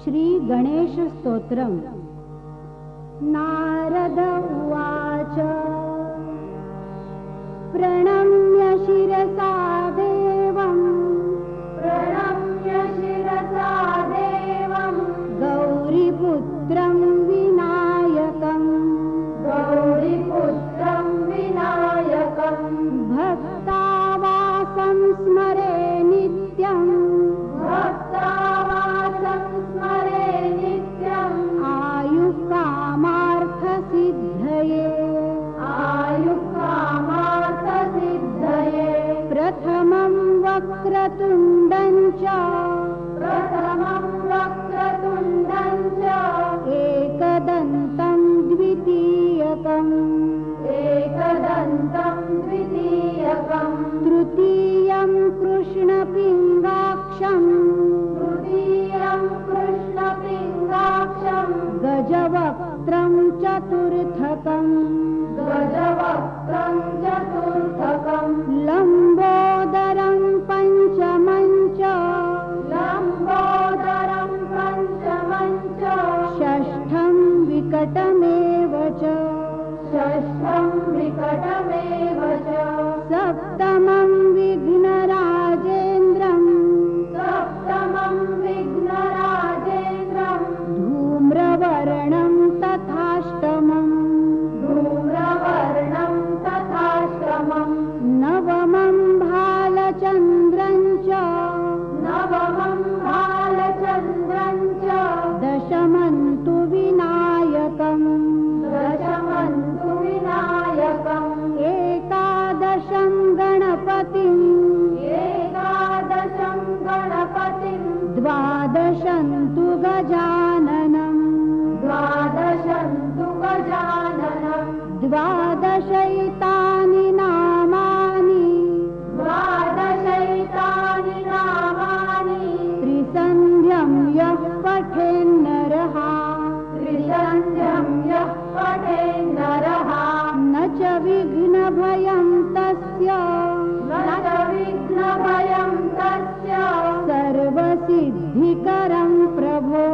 श्री गणेश स्तोत्रम्। नारद उवाच प्रणम्य शिरसा देवं गौरीपुत्रं विनायकं भक्तावासं स्मरे नित्यं प्रथमं वक्रतुण्डं च एकदन्तं द्वितीयकं तृतीयं कृष्णपिङ्गाक्षं गजवक्त्रं चतुर्थकं लम्बोदरं पञ्चमं च षष्ठं विकटमेव च सप्तमं विघ्नराजेन्द्रं धूम्रवर्णं तथाष्टमं नवमं भालचन्द्रं च दशमं तु विनायकम् एकादशं गणपतिं द्वादशं तु गजाननं द्वादशैतानि नामानि त्रिसन्ध्यं यः पठेन्नरः न च विघ्नभयं तस्य सर्वसिद्धिकरं प्रभो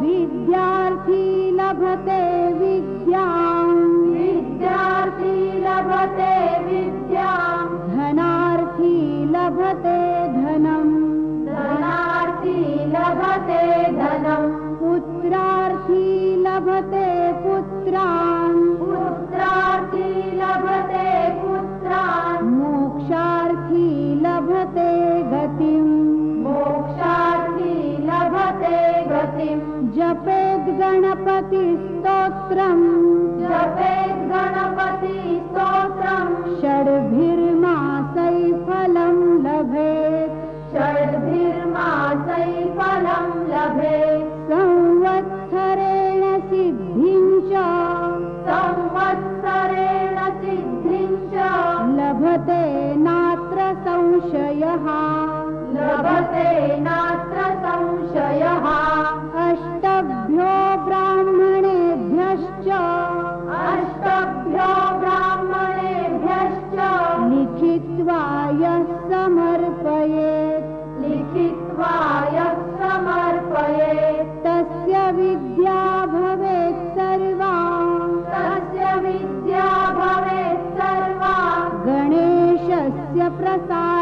विद्यार्थी लभते विद्यां धनार्थी लभते धनं पुत्रार्थी लभते पुत्रान् मोक्षार्थी लभते गतिं जपेद् गणपति स्तोत्रम् षड्भिर्मासै फलं लभेत् संवत्सरेण सिद्धिं च लभते नात्र संशयः अष्टभ्यो ब्राह्मणेभ्यश्च लिखित्वा यः समर्पयेत् तस्य विद्या भवेत् सर्वा गणेशस्य प्रसादात्